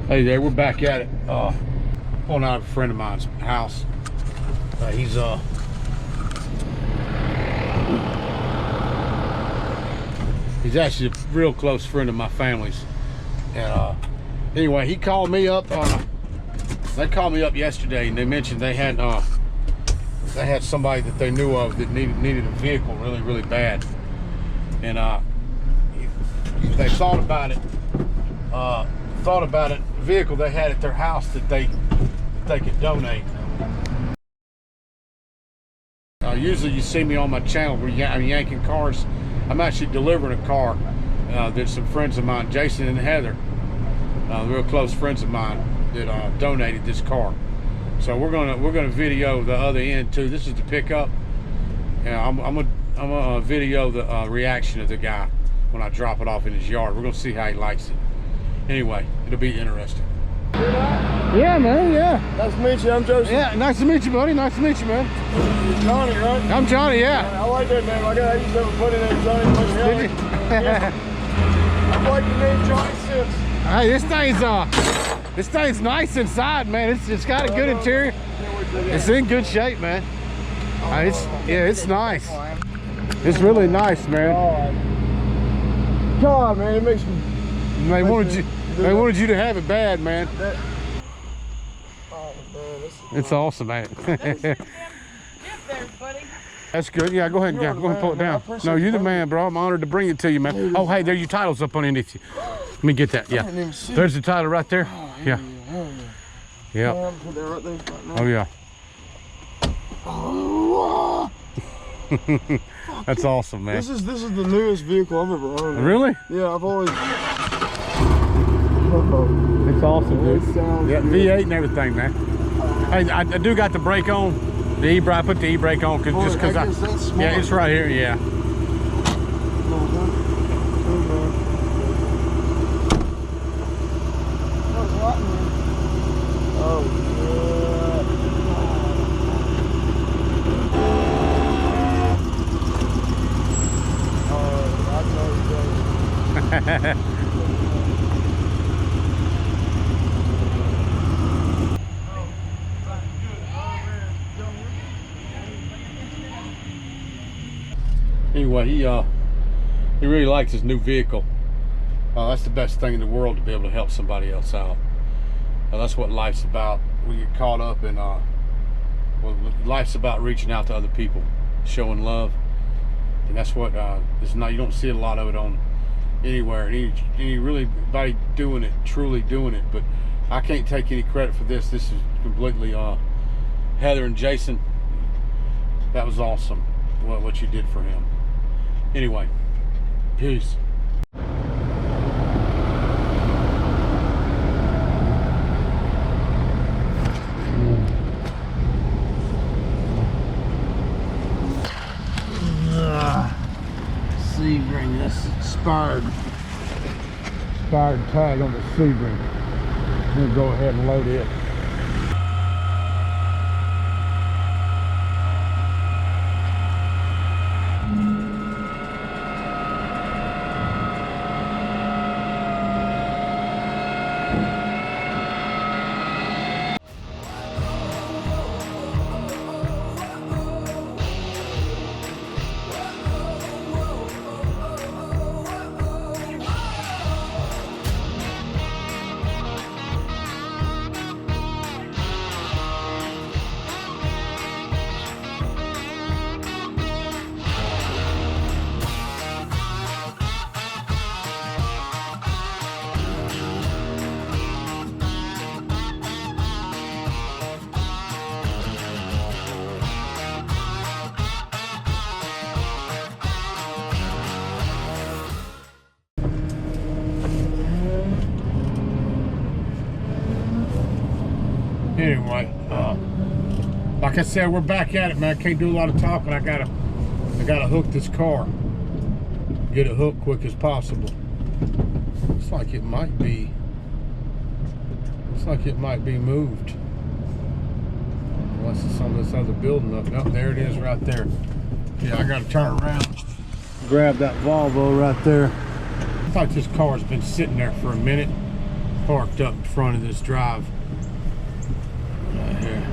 Hey there, we're back at it. Pulling out of a friend of mine's house. He's actually a real close friend of my family's. And anyway, he called me up. They called me up yesterday, and they mentioned they had somebody that they knew of that needed a vehicle really bad. And they thought about it. The vehicle they had at their house that they could donate. Usually you see me on my channel where I'm yanking cars. I'm actually delivering a car that some friends of mine, Jason and Heather, real close friends of mine, that donated this car. So we're gonna video the other end too. This is the pickup. I'm gonna video the reaction of the guy when I drop it off in his yard. We're gonna see how he likes it. Anyway, it'll be interesting. Yeah, man, yeah. Nice to meet you, I'm Joseph. Yeah, nice to meet you, buddy. Nice to meet you, man. You're Johnny, right? I'm Johnny, yeah. I like that name. I used to have a buddy named Johnny. Did you? Yeah. I've liked the name Johnny since. Hey, this thing's nice inside, man. It's got a good interior. It's in good shape, man. It's nice. It's really nice, man. God, man, it makes me. They wanted you to have it bad, man. It's awesome, man. That's good. Yeah, go ahead and pull it down. No, you're the man, bro. I'm honored to bring it to you, man. Oh, hey, there your title's up underneath you. Let me get that. Yeah. There's the title right there. Yeah. Yeah. Oh, yeah. That's awesome, man. This is the newest vehicle I've ever owned. Really? Yeah, I've always. It's awesome, dude. Yeah, good. V8 and everything, man. Hey, I do got the brake on. The e-brake. I put the e-brake on just because yeah, it's right here. Yeah. Anyway, he really likes his new vehicle. That's the best thing in the world, to be able to help somebody else out. That's what life's about. We get caught up in well, life's about reaching out to other people, showing love, and that's what it's not. You don't see a lot of it on anywhere. Any really anybody doing it, truly doing it. But I can't take any credit for this. This is completely Heather and Jason. That was awesome. What you did for him. Anyway, peace. Sebring, that's expired tag on the Sebring. I'm gonna go ahead and load it. Anyway, like I said, we're back at it, man. I can't do a lot of talking. I gotta hook this car, get it hooked quick as possible. Looks like it might be moved. Unless it's on this other building up. Oh, there it is right there. Yeah, I gotta turn around, grab that Volvo right there. I thought this car's been sitting there for a minute. parked up in front of this drive right here.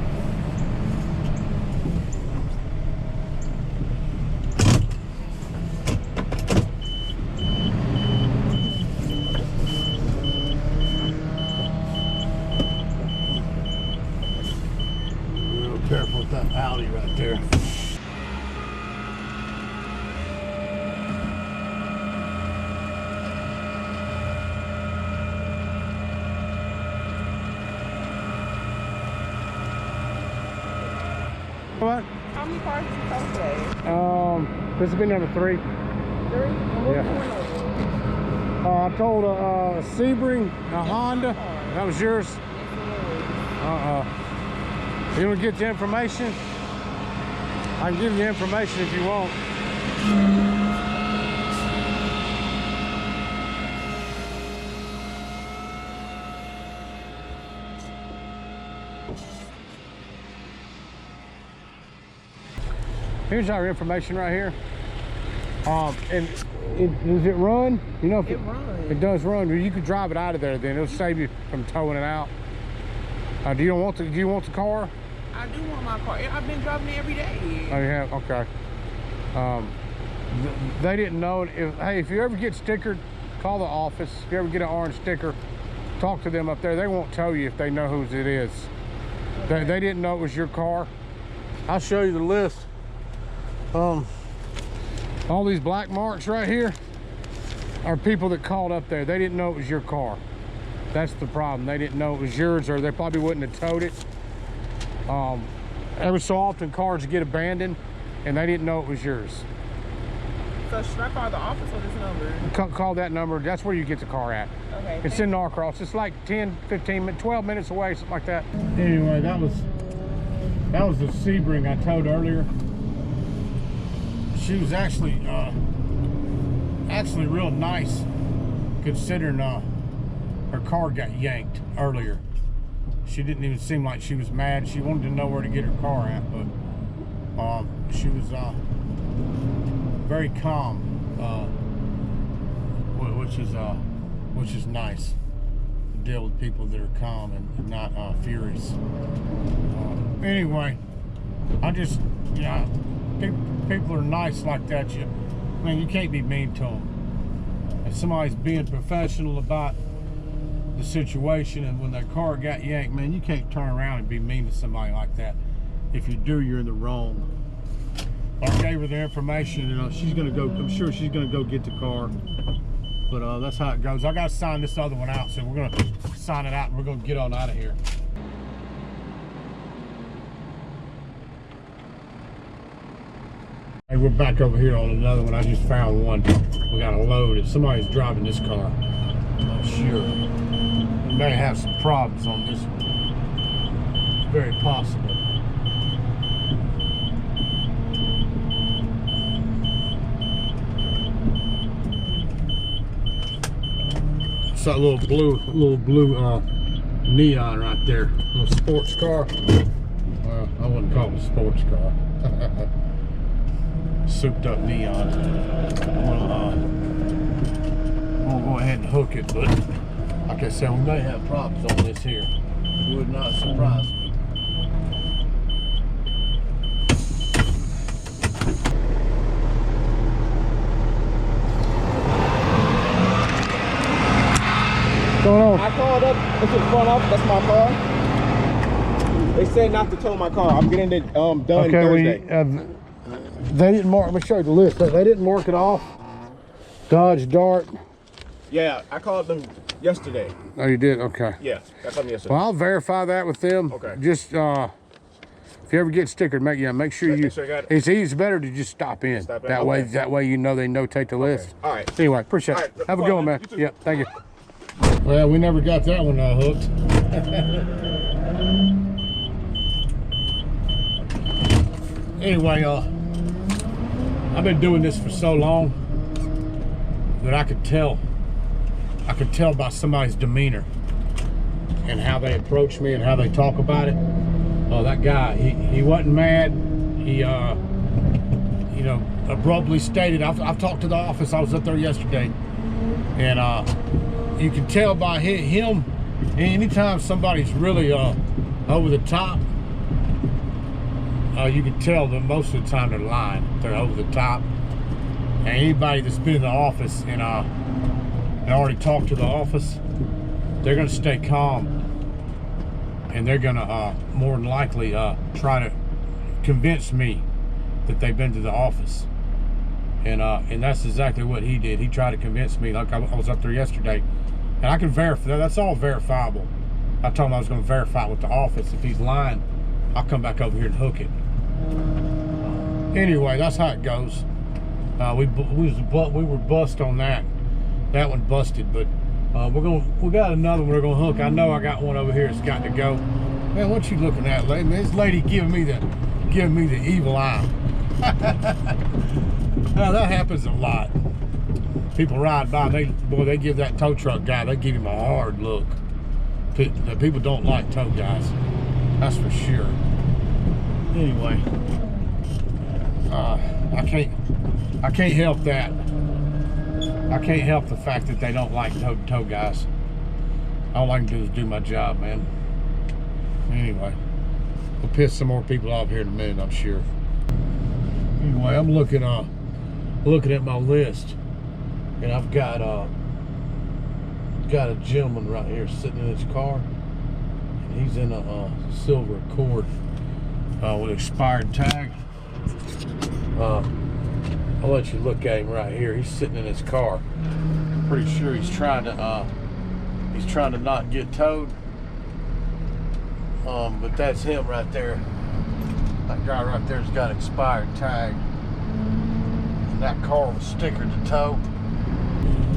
Real careful with that Audi right there. What? How many cars did you tow today? This has been number 3. 3? And what Yeah. one? I told a Sebring, a Honda. That was yours? You want to get the information? I can give you information if you want. Here's our information right here. And does it run? You know, if It runs. it does run. You could drive it out of there. Then it'll save you from towing it out. Do you want the car? I do want my car. I've been driving it every day. Oh, you have? Okay. They didn't know. If you ever get stickered, call the office. If you ever get an orange sticker, talk to them up there. They won't tell you if they know whose it is. Okay. They didn't know it was your car. I'll show you the list. All these black marks right here are people that called up there. They didn't know it was your car. That's the problem. They didn't know it was yours, or they probably wouldn't have towed it. Every so often cars get abandoned and they didn't know it was yours. So should I call the office or this number? Call that number. That's where you get the car at. Okay. It's in Norcross. It's like 10, 15, 12 minutes away, something like that. Anyway, that was the Sebring I towed earlier. She was actually real nice, considering her car got yanked earlier. She didn't even seem like she was mad. She wanted to know where to get her car at, but she was very calm, which is nice to deal with people that are calm and not furious. Anyway, I just, people are nice like that. You can't be mean to them. If somebody's being professional about the situation, and when that car got yanked, man, you can't turn around and be mean to somebody like that. If you do, you're in the wrong. I gave her the information, she's gonna go. I'm sure she's gonna go get the car. But that's how it goes. I gotta sign this other one out, so we're gonna sign it out and we're gonna get on out of here. Hey, we're back over here on another one. I just found one. We got a load. If somebody's driving this car, I'm not sure. We may have some problems on this one. It's very possible. It's that little blue neon right there. Little sports car. Well, I wouldn't call it a sports car. Souped up neon. We'll go ahead and hook it, but like I said, we may have problems on this here. It would not surprise me. What's going on? I called up into the front office. That's my car. They said not to tow my car. I'm getting it done Thursday. They didn't mark. Let me show you the list. They didn't mark it off. Dodge Dart. Yeah, I called them yesterday. Oh, you did? Okay. Yeah, I called them yesterday. Well, I'll verify that with them. Okay. Just if you ever get stickered, make sure you. Make sure I got it. It's better to just stop in. Stop in, That okay. way they notate the list. All right. Anyway, appreciate All it. right, Have a no good one, man. problem. You too. Yeah, thank you. Well, we never got that one hooked. Anyway, I've been doing this for so long that I could tell by somebody's demeanor and how they approach me and how they talk about it. Oh, that guy, he wasn't mad. He abruptly stated, I've talked to the office. I was up there yesterday, and you can tell by him anytime somebody's really over the top, you can tell that most of the time they're lying. They're over the top. And anybody that's been in the office and already talked to the office, they're gonna stay calm, and they're gonna more than likely try to convince me that they've been to the office. And that's exactly what he did. He tried to convince me. Like I was up there yesterday, and I can verify. That's all verifiable. I told him I was going to verify it with the office. If he's lying, I'll come back over here and hook it. Anyway, that's how it goes. We were bust on that. That one busted, but we got another one we're gonna hook. I know I got one over here that's got to go. Man, what you looking at, lady? This lady giving me the evil eye. Now that happens a lot. People ride by, they give that tow truck guy, they give him a hard look. People don't like tow guys, that's for sure. Anyway, I can't help that. I can't help the fact that they don't like tow guys. All I can do is do my job, man. Anyway, we'll piss some more people off here in a minute, I'm sure. Anyway, I'm looking at my list, and I've got a gentleman right here sitting in his car, and he's in a silver Accord with expired tag. I'll let you look at him right here. He's sitting in his car. Pretty sure he's trying to not get towed. But that's him right there. That guy right there's got expired tag. And that car was stickered to tow.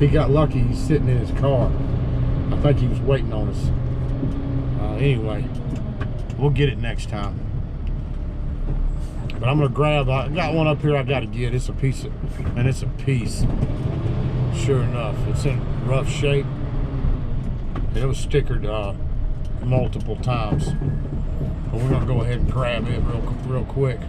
He got lucky. He's sitting in his car. I think he was waiting on us. Anyway, we'll get it next time. But I'm gonna grab. I got one up here. I gotta get. It's a piece, and it's a piece. Sure enough, it's in rough shape. And it was stickered multiple times. But we're gonna go ahead and grab it real quick.